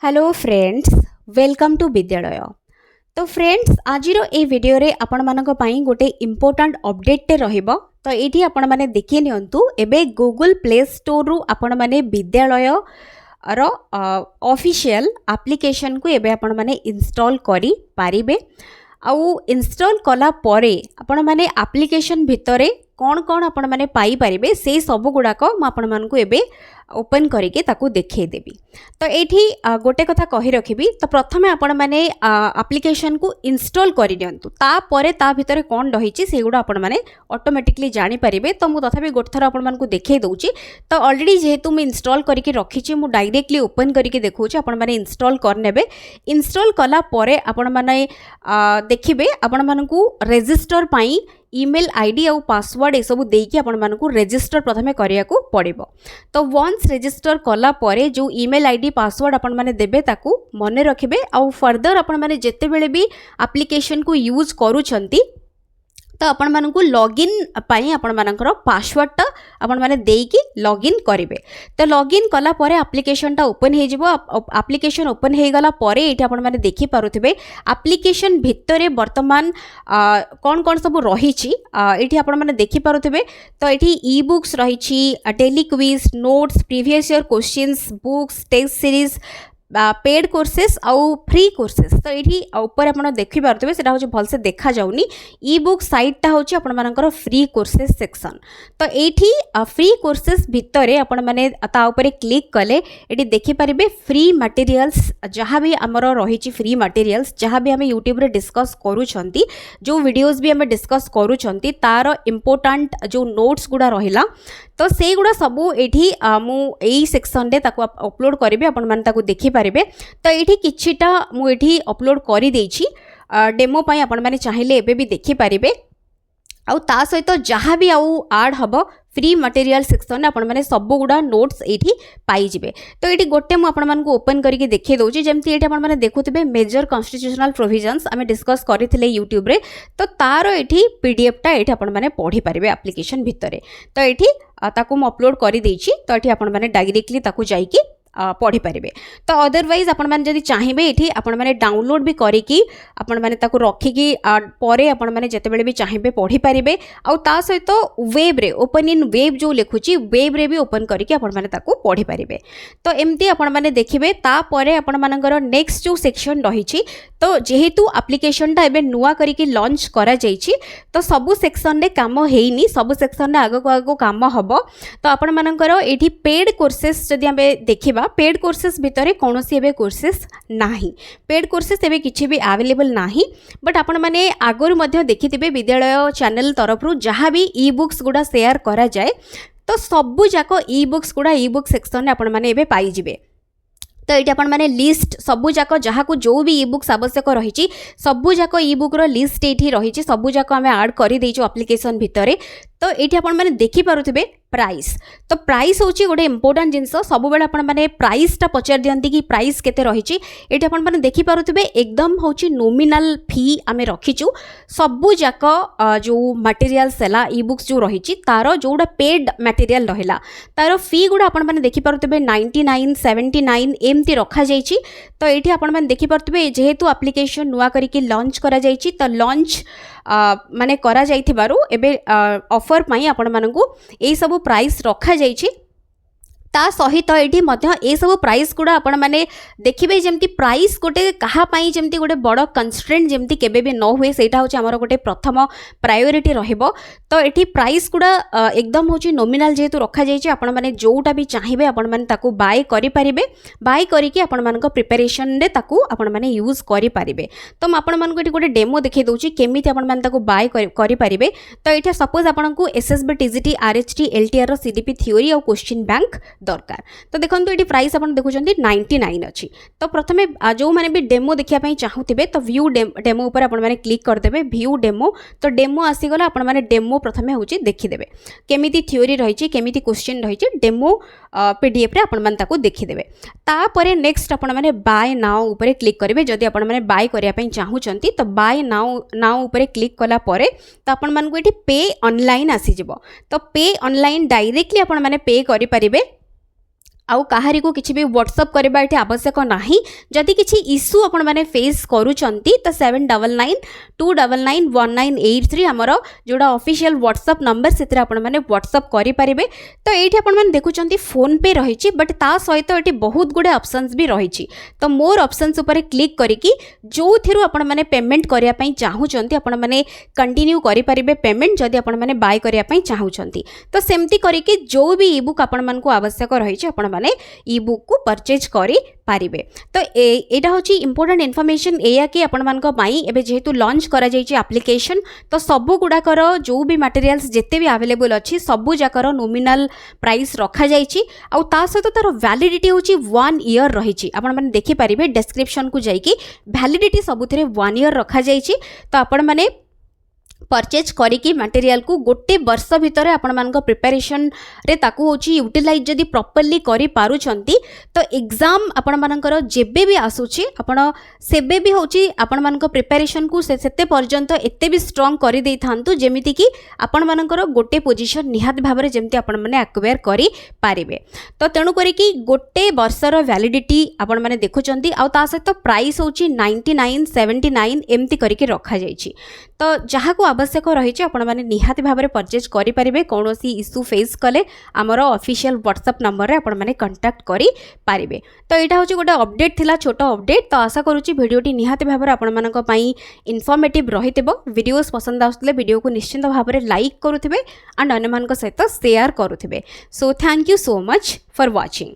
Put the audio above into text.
Hello friends, welcome to विद्यालय। तो friends, आज ए वीडियो रे आपण मानक पई गोटे इंपोर्टेंट अपडेट रहिबो। तो एठी आपण माने देखि नियंतु एबे गूगल प्ले स्टोर रु आपण माने विद्यालय रो ऑफिशियल एप्लिकेशन को एबे आपण माने इंस्टॉल करी पारिबे। आउ इंस्टॉल कला परे आपण माने एप्लिकेशन भितरे कौन कौन आपण माने पाई पारिबे से सब गुड़ाक मुझे एबे ओपन करके ताकू देखे देबी। तो एठी गोटे कथा कही रखिबी। तो प्रथमे आपण माने एप्लिकेशन को इंस्टॉल करि नियंतु, ता परे ता भितरे कौन रहिछि सेगुडा आपण माने ऑटोमेटिकली जानि परिबे। तो मु तथापि गोटे थर आपण मानकु देखे दउछि। तो ऑलरेडी जेहेतु मु इंस्टॉल करके रखिछि, मु डायरेक्टली ओपन करके देखौछि। आपण माने इंस्टॉल कर नेबे। इंस्टॉल कला परे आपण माने देखिबे आपण मानकु रजिस्टर पई ईमेल आईडी और पासवर्ड ए सब देकी आपण मानकु रजिस्टर प्रथमे करिया को पड़िबो। तो वन्स रजिस्टर कला परे जो ईमेल आईडी पासवर्ड आपण माने देबे ताकू मने रखिबे। आउ फर्दर आपण माने जेते बेले भी एप्लिकेशन को यूज करूछंती तो आपण मानकु लॉगिन पाई आपण मानकर पासवर्ड टा आपण माने देकी लॉगिन करिवे। तो लॉगिन कला परे एप्लिकेशन टा ओपन हे जिवो। एप्लिकेशन ओपन हे गला परे एठी आपण माने देखि पारुथिबे एप्लिकेशन भितरे वर्तमान कोन कोन सब रहिछि एठी आपण माने देखि पारुथिबे। तो एठी ई बुक्स रहिछि, daily quiz, notes, previous year questions, books, test series, paid courses आउ फ्री कोर्सेस। तो ये ऊपर आप देखी पारे से भल से देखा जाऊनी। ई बुक साइटा हूँ आपण मानकर फ्री कोर्सेस सेक्शन। तो ये फ्री कोर्सेस भितर आपण मैंने क्लिक कले ये देखिपारे फ्री मटेरियल्स जहाँ भी आमर रही फ्री मटेरियल्स जहाँ भी आम यूट्यूब रे डिस्कस करूछंती, जो वीडियोस भी आम डिस्कस करूछंती तार इम्पोर्टाट जो नोट्स गुड़ा रहिला तो से गुड़ा सबू ये मुझे सेक्शन रे ताको अपलोड करी आपण मैंने ताको देखि पारिबे। तो ये किछिटा मुझे अपलोड कर देछि डेमो पाई आपण मैंने चाहिए एबे भी देखि पारिबे। आउ ता सहित जहाँ भी आउ आड हम फ्री मटेरियल सेक्शन आपण मैंने सब गुड़ा नोट्स ये पाई जिवे। तो ये गोटे मुझे ओपन करके देखे दूसरी जमती ये आपने देखुवे मेजर कॉन्स्टिट्यूशनल प्रोविजन्स आम डिस्कस करते यूट्यूब रे। तो तार ये पीडीएफ टा ये आपने पढ़ी पारे एप्लिकेशन भितर। तो ये ताकू मु अपलोड कर देछि। तो ये आपने डायरेक्टली ताकू जाइकी पढ़ी पारे। तो अदरवाइज आपण मैंने जदि चाहिए ये आपण मैंने डाउनलोड भी करिकी आपण मैंने ताकू रखिकी परे आपण मैंने जेते बेले भी चाहिए पढ़ी पारे। आउ ता सहित वेब रे ओपन इन वेब जो लिखुची वेब रे भी ओपन करिकी आपण मैंने ताकू पढ़ी पारे। तो एमती आपण मैंने देखिबे। ता परे आपण मानकर नेक्स्ट जो सेक्शन रही तो जेहेतु एप्लिकेशन टा एबे नुआ करिकी लॉन्च करा जाइछि तो सबु सेक्शन रे काम हेइनी, सबु सेक्शन रे आगो आगो काम हबो। तो आपण मानकर एठी पेड कोर्सेस जदि आमे देखिबा पेड कोर्सेस भितर कौन सी एबे कोर्सेस नाही, पेड कोर्सेस एबे किछि भी अवेलेबल नाही। बट आपण माने आगरु मध्य देखिथिबे विद्यालय चैनल तरफ रु जहाँ भी ई बुक्स गुड़ा शेयर करा जाए तो सबु जाक ई बुक्स गुड़ा ई बुक सेक्शन रे आपण माने एबे पाई जिवे। तो ये आपण मैंने लिस्ट सबू जाक जहाँ को जो भी ई बुक्स आवश्यक रही सबू जाक ई बुक रो लिस्ट ये रही सबू जाक आम आड कर देचु एप्लिकेशन भितर। तो ये आपण मैंने देखि पारुथिबे प्राइस। तो प्राइस होची गोटे इंपोर्टेंट जिनस सब बेले आपण माने प्राइस टा पचार दियंती कि प्राइस केते रहिछि एठी आपण माने देखि पारुथिबे एकदम होची नोमिनल फी आमे रखिचु। सबु जाक जो मटेरियल्स हैला ई बुक्स जो रहिछि तारो जोडा पेड मटेरियल रहिला तारो फी गुडा आपण माने देखि पारुथिबे 99 79 एमती रखा जाइछि। तो एठी आपण माने देखि पारुथिबे जेहेतु एप्लिकेशन नुआ करिकि लॉन्च करा जाइछि तो लॉन्च माने करा जाइथिबारु एबे ऑफर पाई आपण मानकु एई सब प्राइस रखा जाइछि। ता सहित ये ये सब प्राइस गुड़ा आपण मैंने देखिए जमती प्राइस गोटे कहापाई जमती गोटे बड़ कंस्ट्रेंट जमती केबे भी न हुए सेटा होची हमर गोटे प्रथम प्रायोरिटी रहिबो। तो ये प्राइस गुड़ा एकदम होची नोमिनल जेहेतु रखा जाइछि आपण माने जोटा भी चाहिए आपण माने ताकू बाय करि परिबे। बाय करिके आपण मानक प्रिपरेशन रे ताकू आपण माने यूज करि परिबे। तो आपण मानक एठी गोटे डेमो देखै दउछि केमिति आपण माने ताकू बाय करि परिबे। तो एठी suppose आपनकू SSB TGT RHT LTR रो सीडीपी थ्योरी और क्वेश्चन बैंक दरकार। तो देखो ये प्राइस आप देखुं 99 अच्छी। तो प्रथमे जो मैंने भी डेमो देखापी चाहूबे तो व्यू डेमो उपर आप क्लिक करदे व्यू डेमो। तो डेमो आसीगला आप डेमो प्रथमे हूँ देखीदे केमिति थ्योरी रही केमिति क्वेश्चन रही डेमो पीडीएफ रे आपण माने देखीदे। तापर नेक्स्ट आपण माने बाय नाउ उपर क्लिक करेंगे जदि आपण माने बाय करने चाहूँगी। तो बाय नाउ उपर क्लिक कला परे तो आपण मानकु एठी पे ऑनलाइन आसीजिवो। तो पे ऑनलाइन डायरेक्टली आपण माने पे करि परिबे। आउ काहारी को किसी भी व्हाट्सअप करबा एठी आवश्यक नाही। जदि किसी इश्यू आपण माने फेस करूचंती तो 7992991983 हमर जोड़ा ऑफिशियल व्हाट्सअप नंबर सेतरे आपण माने व्हाट्सअप करि परिबे। तो एठी आपण माने देखुचंती फोन पे रहिछि बट ता सहित एठी बहुत गुडे ऑप्शंस भी रहिछि। तो मोर ऑप्शंस ऊपर क्लिक करिकि जो थिरु आपण माने पेमेंट करिया पई चाहुचंती आपण माने कंटिन्यू करि परिबे पेमेंट जदि आपण माने बाय करिया पई चाहुचंती। तो सेमती करिकि जो भी ई बुक आपण मानकु आवश्यक रहिछि आपण माने ई बुक को परचेज करि पारिबे। तो एटा होची इंपोर्टेंट इन्फॉर्मेशन एया कि आपण मानक पई एबे जेहेतु लॉन्च करा जायछि एप्लीकेशन तो सबु गुडाकर जो भी मटेरियल्स जेते भी अवेलेबल अछि सबु जाकर नॉमिनल प्राइस रखा जायछि। आ ता सहित तार वैलिडिटी होची 1 ईयर रहिछि। आपण माने देखि पारिबे डिस्क्रिप्शन को जाइकि वैलिडिटी सबुथिरे 1 ईयर रखा जायछि। तो आपण माने परचेज करिकी मटेरियल को गोटे वर्ष भितर आपण मानक प्रिपरेशन रे ताकू होची यूटिलाइज जदि प्रॉपर्ली करि पारुचंती तो एग्जाम आपण मानकर जेबे भी आसुची आपण सेबे भी होची आपण मानक प्रिपरेशन को सेते पर्यंत एते भी स्ट्रांग करि देई थांतु जेमिति कि आपण मानकर गोटे पोजीशन निहात भाबरे जेमति आपण माने एक्वायर करि पारिबे। तो तेनु करी कि गोटे वर्षर वैलिडिटी आपण माने देखुचंती आ ता सहित प्राइस होची 9979 एमति करिके रखा जायछि। तो जहाँ को आवश्यक रही आपण मैंने निहाती भाव में परचेज करें कौन इश्यू फेस कले आमर ऑफिशियल व्हाट्सएप नंबर आपण मैंने कंटाक्ट करि पारिबे। तो यहाँ हूँ गोटे अपडेट थिला छोट अपडेट। तो आशा करुच्ची भिडियोटी निहाती भाव में आपण मानक पई इनफॉर्मेटिव रही वीडियोस पसंद आसुले वीडियो को निश्चिंत भाव में लाइक करुथिबे एंड अन्य सहित शेयर करुथिबे। So thank you so much for watching.